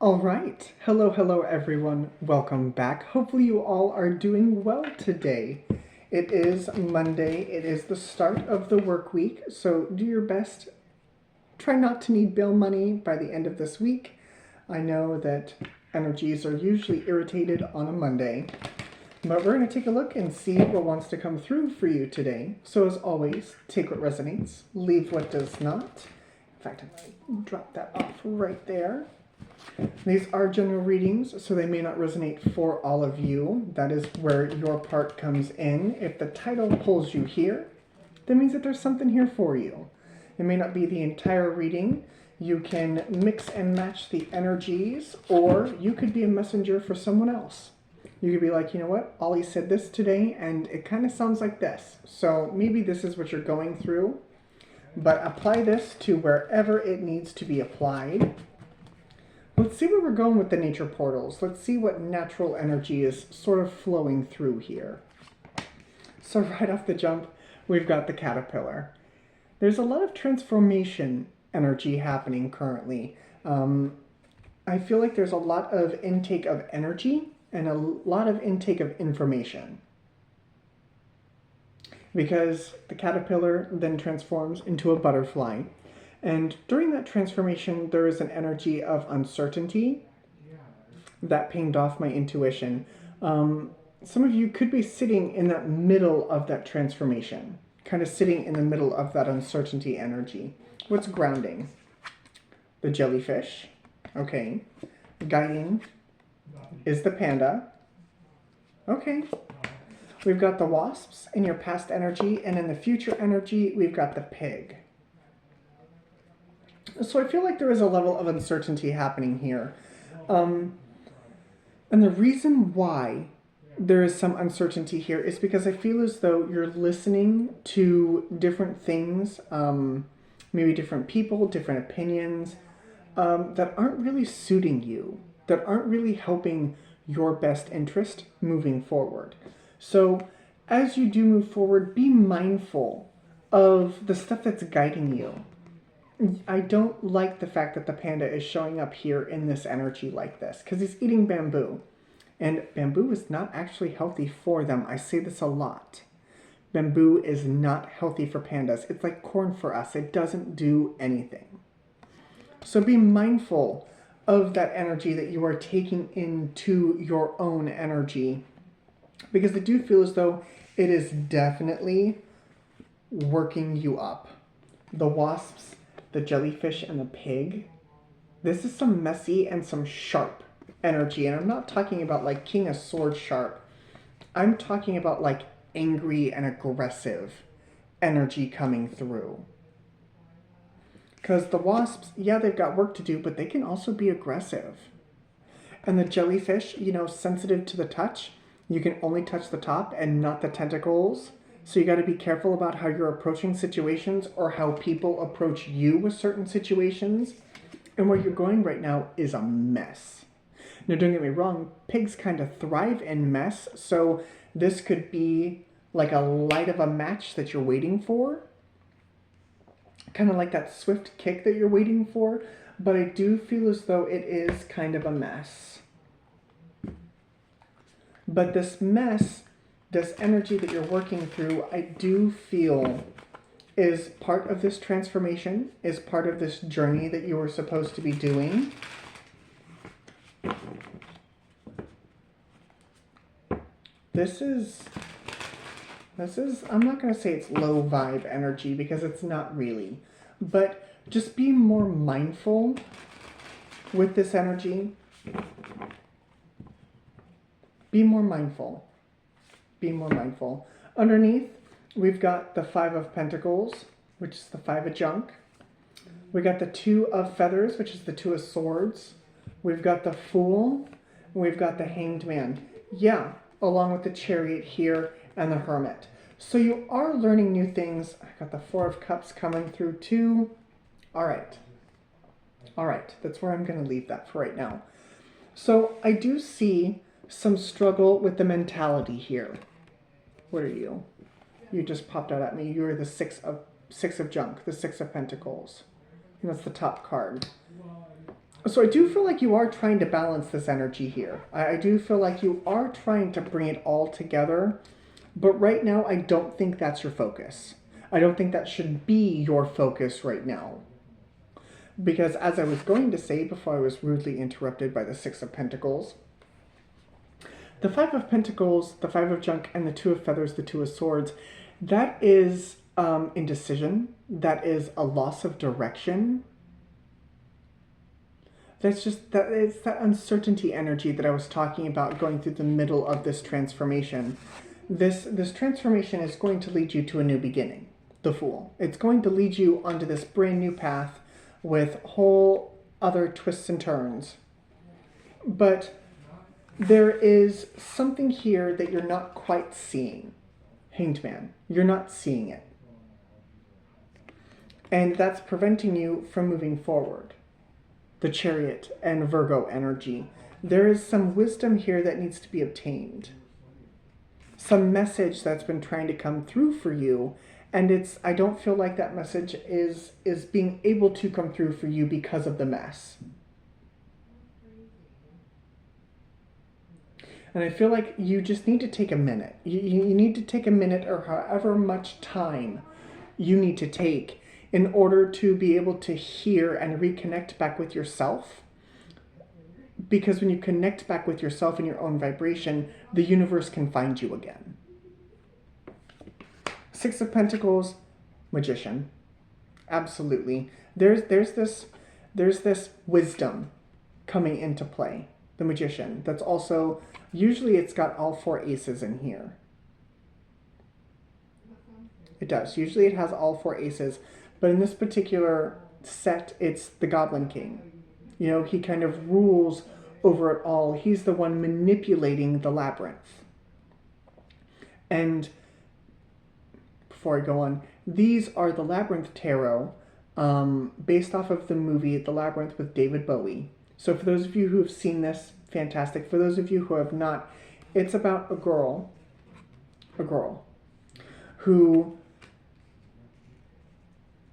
All right. Hello, everyone. Welcome back. Hopefully you all are doing well today. It is Monday. It is the start of the work week, so do your best. Try not to need bill money by the end of this week. I know that energies are usually irritated on a Monday, but we're going to take a look and see what wants to come through for you today. So as always, take what resonates, leave what does not. In fact, I'm going to drop that off right there. These are general readings, so they may not resonate for all of you. That is where your part comes in. If the title pulls you here, that means that there's something here for you. It may not be the entire reading. You can mix and match the energies, or you could be a messenger for someone else. You could be like, you know what, Ollie said this today, and it kind of sounds like this. So maybe this is what you're going through, but apply this to wherever it needs to be applied. Let's see where we're going with the nature portals. Let's see what natural energy is sort of flowing through here. So right off the jump, we've got the caterpillar. There's a lot of transformation energy happening currently. I feel like there's a lot of intake of energy and a lot of intake of information. Because the caterpillar then transforms into a butterfly. And during that transformation, there is an energy of uncertainty that pinged off my intuition. Some of you could be sitting in that middle of that transformation, kind of sitting in the middle of that uncertainty energy. What's grounding? The jellyfish. Okay. Guiding is the panda. Okay. We've got the wasps in your past energy, and in the future energy, we've got the pig. So I feel like there is a level of uncertainty happening here. And the reason why there is some uncertainty here is because I feel as though you're listening to different things, maybe different people, different opinions, that aren't really suiting you, that aren't really helping your best interest moving forward. So as you do move forward, be mindful of the stuff that's guiding you. I don't like the fact that the panda is showing up here in this energy like this, because he's eating bamboo. And bamboo is not actually healthy for them. I say this a lot. Bamboo is not healthy for pandas. It's like corn for us. It doesn't do anything. So be mindful of that energy that you are taking into your own energy, because I do feel as though it is definitely working you up. The wasps, the jellyfish, and the pig. This is some messy and some sharp energy. And I'm not talking about like King of Swords sharp. I'm talking about like angry and aggressive energy coming through. Because the wasps, yeah, they've got work to do, but they can also be aggressive. And the jellyfish, sensitive to the touch. You can only touch the top and not the tentacles. So you got to be careful about how you're approaching situations or how people approach you with certain situations. And where you're going right now is a mess. Now, don't get me wrong, pigs kind of thrive in mess. So this could be like a light of a match that you're waiting for. Kind of like that swift kick that you're waiting for. But I do feel as though it is kind of a mess. But this mess, this energy that you're working through, I do feel is part of this transformation, is part of this journey that you were supposed to be doing. This is, I'm not going to say it's low vibe energy because it's not really, but just be more mindful with this energy. Be more mindful. Be more mindful. Underneath, we've got the 5 of Pentacles, which is the 5 of junk. We got the 2 of Feathers, which is the 2 of Swords. We've got the Fool. We've got the Hanged Man. Yeah, along with the Chariot here and the Hermit. So you are learning new things. I got the 4 of Cups coming through too. All right. That's where I'm going to leave that for right now. So I do see some struggle with the mentality here. What are you? You just popped out at me. You're the 6 of junk, the 6 of Pentacles. And that's the top card. So I do feel like you are trying to balance this energy here. I do feel like you are trying to bring it all together, but right now I don't think that's your focus. I don't think that should be your focus right now. Because as I was going to say before I was rudely interrupted by the Six of Pentacles, the Five of Pentacles, the Five of Junk, and the Two of Feathers, the Two of Swords, that is indecision. That is a loss of direction. That's just that it's that uncertainty energy that I was talking about going through the middle of this transformation. This transformation is going to lead you to a new beginning, the Fool. It's going to lead you onto this brand new path with whole other twists and turns. But there is something here that you're not quite seeing. Hanged Man, you're not seeing it. And that's preventing you from moving forward. The Chariot and Virgo energy. There is some wisdom here that needs to be obtained. Some message that's been trying to come through for you, and I don't feel like that message is being able to come through for you because of the mess. And I feel like you just need to take a minute. You need to take a minute, or however much time you need to take, in order to be able to hear and reconnect back with yourself. Because when you connect back with yourself in your own vibration, the universe can find you again. Six of Pentacles, Magician. Absolutely. There's this wisdom coming into play. The Magician. That's also, usually it's got all four aces in here. It does. Usually it has all four aces. But in this particular set, it's the Goblin King. You know, he kind of rules over it all. He's the one manipulating the labyrinth. And before I go on, these are the Labyrinth Tarot, based off of the movie The Labyrinth with David Bowie. So for those of you who have seen this, fantastic. For those of you who have not, it's about a girl who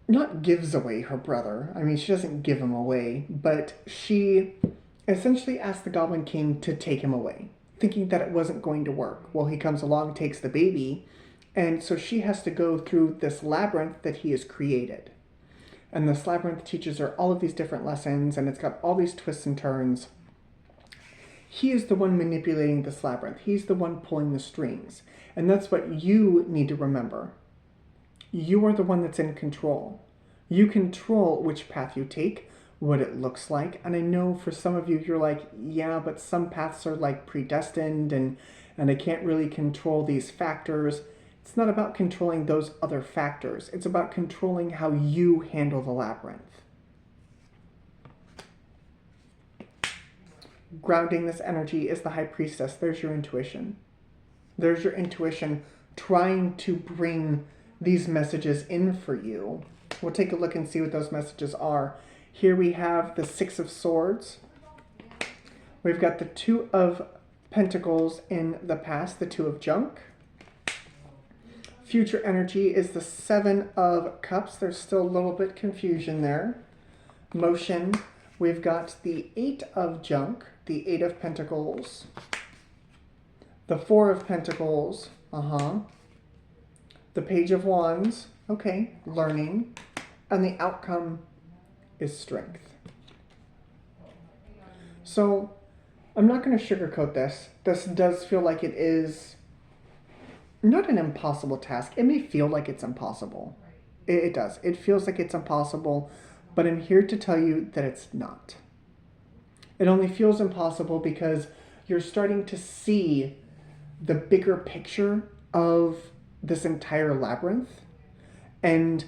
not gives away her brother. I mean, she doesn't give him away, but she essentially asks the Goblin King to take him away, thinking that it wasn't going to work. Well, he comes along, takes the baby, and so she has to go through this labyrinth that he has created. And this labyrinth teaches her all of these different lessons, and it's got all these twists and turns. He is the one manipulating this labyrinth. He's the one pulling the strings. And that's what you need to remember. You are the one that's in control. You control which path you take, what it looks like. And I know for some of you, you're like, yeah, but some paths are like predestined and I can't really control these factors. It's not about controlling those other factors. It's about controlling how you handle the labyrinth. Grounding this energy is the High Priestess. There's your intuition. There's your intuition trying to bring these messages in for you. We'll take a look and see what those messages are. Here we have the Six of Swords. We've got the Two of Pentacles in the past, the Two of Junk. Future energy is the Seven of Cups. There's still a little bit confusion there. Motion, we've got the Eight of Junk, the Eight of Pentacles, the Four of Pentacles, the Page of Wands, okay, learning, and the outcome is strength. So, I'm not going to sugarcoat this. This does feel like it is not an impossible task. It may feel like it's impossible. It does. It feels like it's impossible, but I'm here to tell you that it's not. It only feels impossible because you're starting to see the bigger picture of this entire labyrinth. And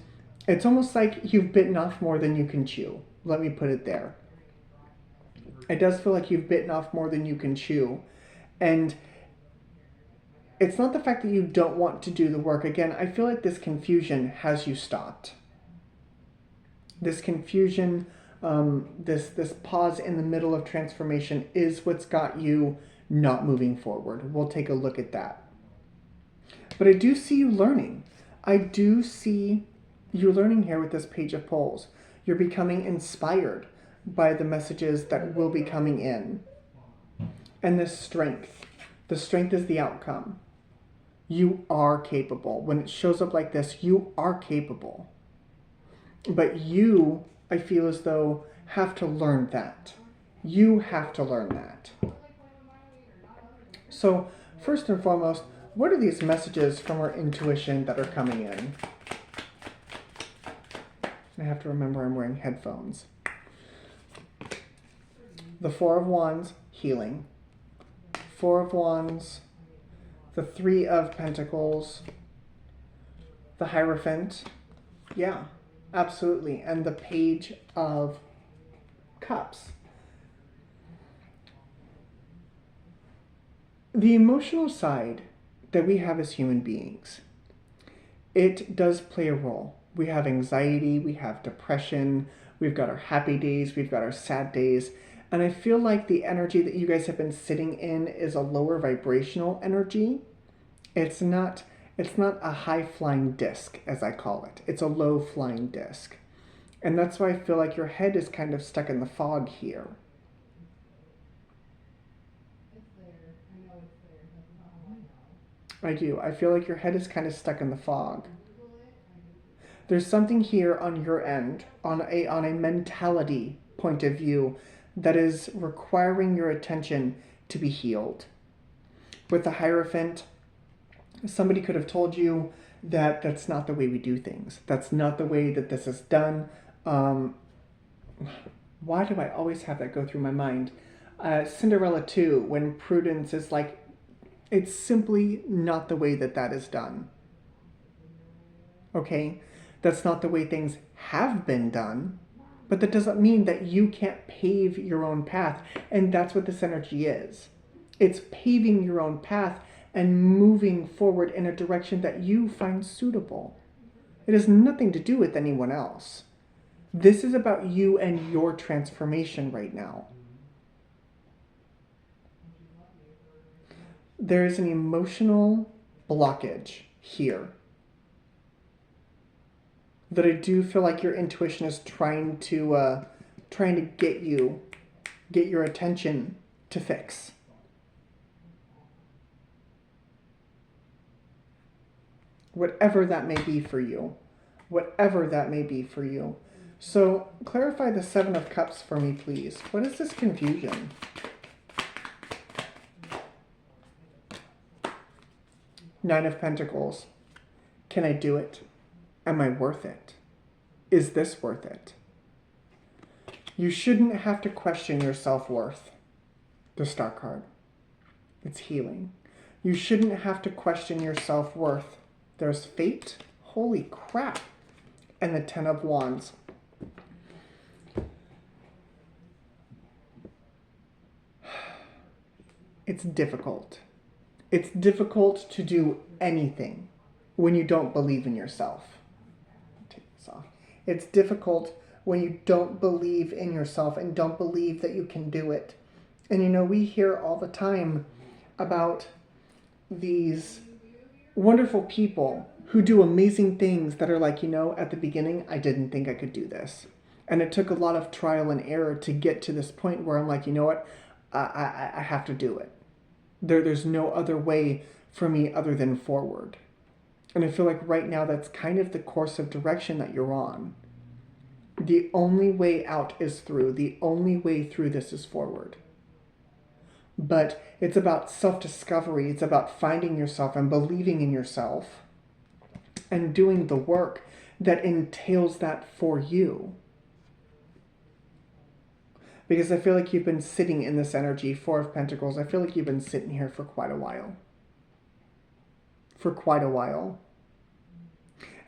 it's almost like you've bitten off more than you can chew. Let me put it there. It does feel like you've bitten off more than you can chew. And it's not the fact that you don't want to do the work. Again, I feel like this confusion has you stopped. This confusion, this pause in the middle of transformation is what's got you not moving forward. We'll take a look at that. But I do see you learning. I do see you learning here with this Page of Poles. You're becoming inspired by the messages that will be coming in. And this strength. The strength is the outcome. You are capable. When it shows up like this, you are capable. But you, I feel as though, have to learn that. You have to learn that. So, first and foremost, what are these messages from our intuition that are coming in? I have to remember I'm wearing headphones. The Four of Wands, healing. Four of Wands, the Three of Pentacles, the Hierophant, yeah, absolutely, and the Page of Cups. The emotional side that we have as human beings, it does play a role. We have anxiety, we have depression, we've got our happy days, we've got our sad days, and I feel like the energy that you guys have been sitting in is a lower vibrational energy. It's not a high-flying disc, as I call it. It's a low-flying disc. And that's why I feel like your head is kind of stuck in the fog here. It's there. I know it's there. That's not how I know. I do. I feel like your head is kind of stuck in the fog. There's something here on your end, on a mentality point of view, that is requiring your attention to be healed. With the Hierophant, somebody could have told you that that's not the way we do things. That's not the way that this is done. Why do I always have that go through my mind? Cinderella 2, when Prudence is like, it's simply not the way that that is done. Okay? That's not the way things have been done. But that doesn't mean that you can't pave your own path. And that's what this energy is. It's paving your own path and moving forward in a direction that you find suitable. It has nothing to do with anyone else. This is about you and your transformation right now. There is an emotional blockage here that I do feel like your intuition is trying to get your attention to fix. Whatever that may be for you. Whatever that may be for you. So, clarify the Seven of Cups for me, please. What is this confusion? Nine of Pentacles. Can I do it? Am I worth it? Is this worth it? You shouldn't have to question your self-worth. The Star card. It's healing. You shouldn't have to question your self-worth. There's Fate. Holy crap. And the Ten of Wands. It's difficult. It's difficult to do anything when you don't believe in yourself. Take this off. It's difficult when you don't believe in yourself and don't believe that you can do it. And you know, we hear all the time about these wonderful people who do amazing things that are like, you know, at the beginning, I didn't think I could do this. And it took a lot of trial and error to get to this point where I'm like, you know what, I have to do it. There's no other way for me other than forward. And I feel like right now that's kind of the course of direction that you're on. The only way out is through. The only way through this is forward. But it's about self-discovery. It's about finding yourself and believing in yourself and doing the work that entails that for you. Because I feel like you've been sitting in this energy, Four of Pentacles. I feel like you've been sitting here for quite a while. For quite a while.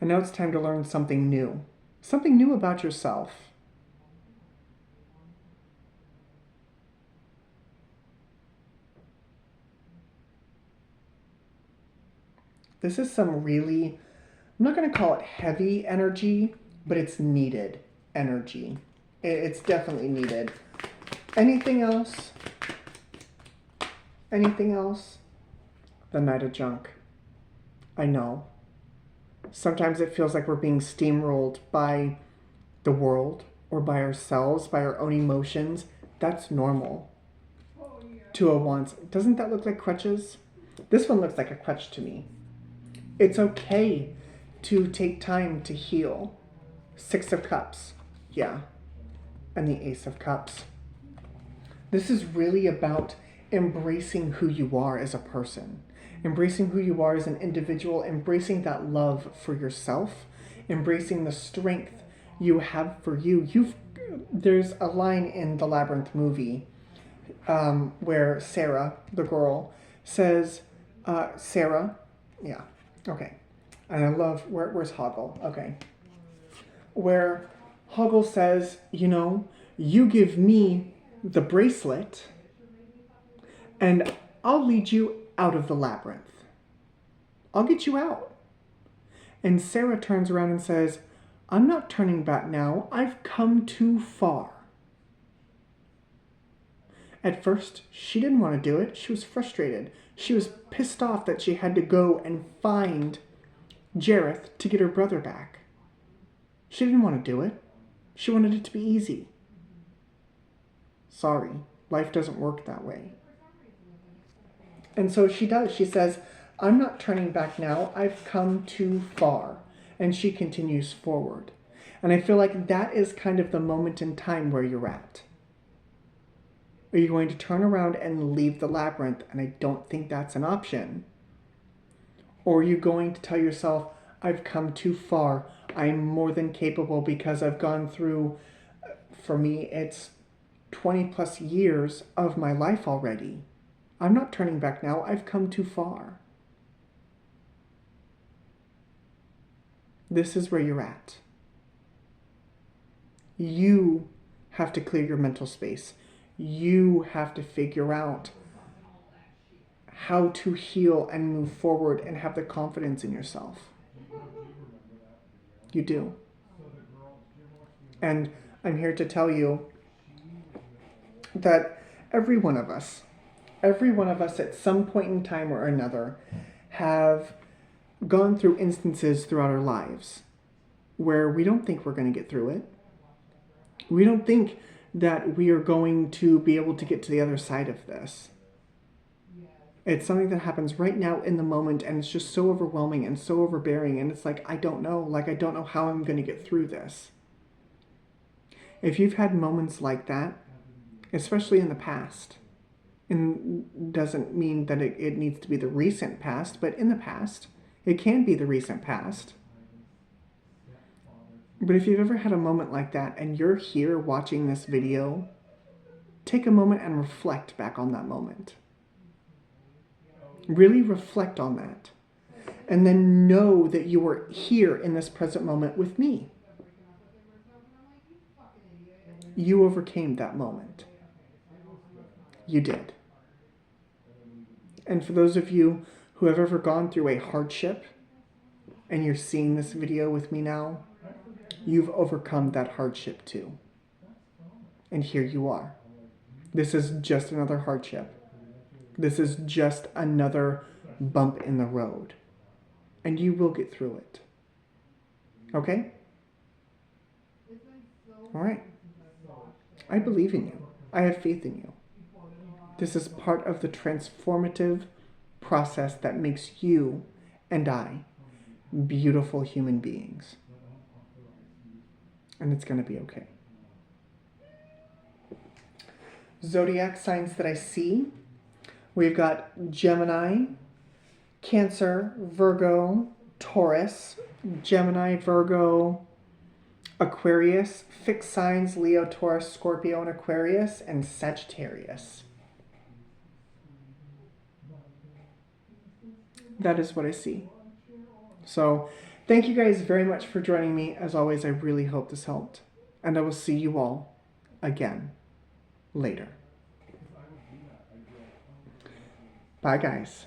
And now it's time to learn something new. Something new about yourself. This is some really, I'm not going to call it heavy energy, but it's needed energy. It's definitely needed. Anything else? Anything else? The Knight of Junk. I know. Sometimes it feels like we're being steamrolled by the world, or by ourselves, by our own emotions, that's normal. 201s. Doesn't that look like crutches? This one looks like a crutch to me. It's okay to take time to heal. 6 of Cups. Yeah. And the Ace of Cups. This is really about embracing who you are as a person. Embracing who you are as an individual. Embracing that love for yourself. Embracing the strength you have for you. There's a line in the Labyrinth movie where Sarah, the girl, says, Sarah, yeah, okay. And I love, where's Hoggle? Okay. Where Hoggle says, you know, you give me the bracelet and I'll lead you out of the labyrinth. I'll get you out. And Sarah turns around and says, I'm not turning back now. I've come too far. At first, she didn't want to do it. She was frustrated. She was pissed off that she had to go and find Jareth to get her brother back. She didn't want to do it. She wanted it to be easy. Sorry, life doesn't work that way. And so she does. She says, I'm not turning back now. I've come too far. And she continues forward. And I feel like that is kind of the moment in time where you're at. Are you going to turn around and leave the labyrinth? And I don't think that's an option. Or are you going to tell yourself, I've come too far. I'm more than capable because I've gone through, for me, it's 20 plus years of my life already. I'm not turning back now. I've come too far. This is where you're at. You have to clear your mental space. You have to figure out how to heal and move forward and have the confidence in yourself. You do. And I'm here to tell you that every one of us at some point in time or another have gone through instances throughout our lives where we don't think we're going to get through it. We don't think that we are going to be able to get to the other side of this. It's something that happens right now in the moment, and it's just so overwhelming and so overbearing, and it's like, I don't know how I'm going to get through this. If you've had moments like that, especially in the past, and doesn't mean that it needs to be the recent past, but in the past, it can be the recent past. But if you've ever had a moment like that and you're here watching this video, take a moment and reflect back on that moment. Really reflect on that. And then know that you were here in this present moment with me. You overcame that moment. You did. And for those of you who have ever gone through a hardship and you're seeing this video with me now, you've overcome that hardship too. And here you are. This is just another hardship. This is just another bump in the road. And you will get through it. Okay? All right. I believe in you. I have faith in you. This is part of the transformative process that makes you and I beautiful human beings. And it's going to be okay. Zodiac signs that I see. We've got Gemini, Cancer, Virgo, Taurus, Gemini, Virgo, Aquarius, fixed signs, Leo, Taurus, Scorpio, and Aquarius, and Sagittarius. That is what I see. So, thank you guys very much for joining me. As always, I really hope this helped. And I will see you all again later. Bye, guys.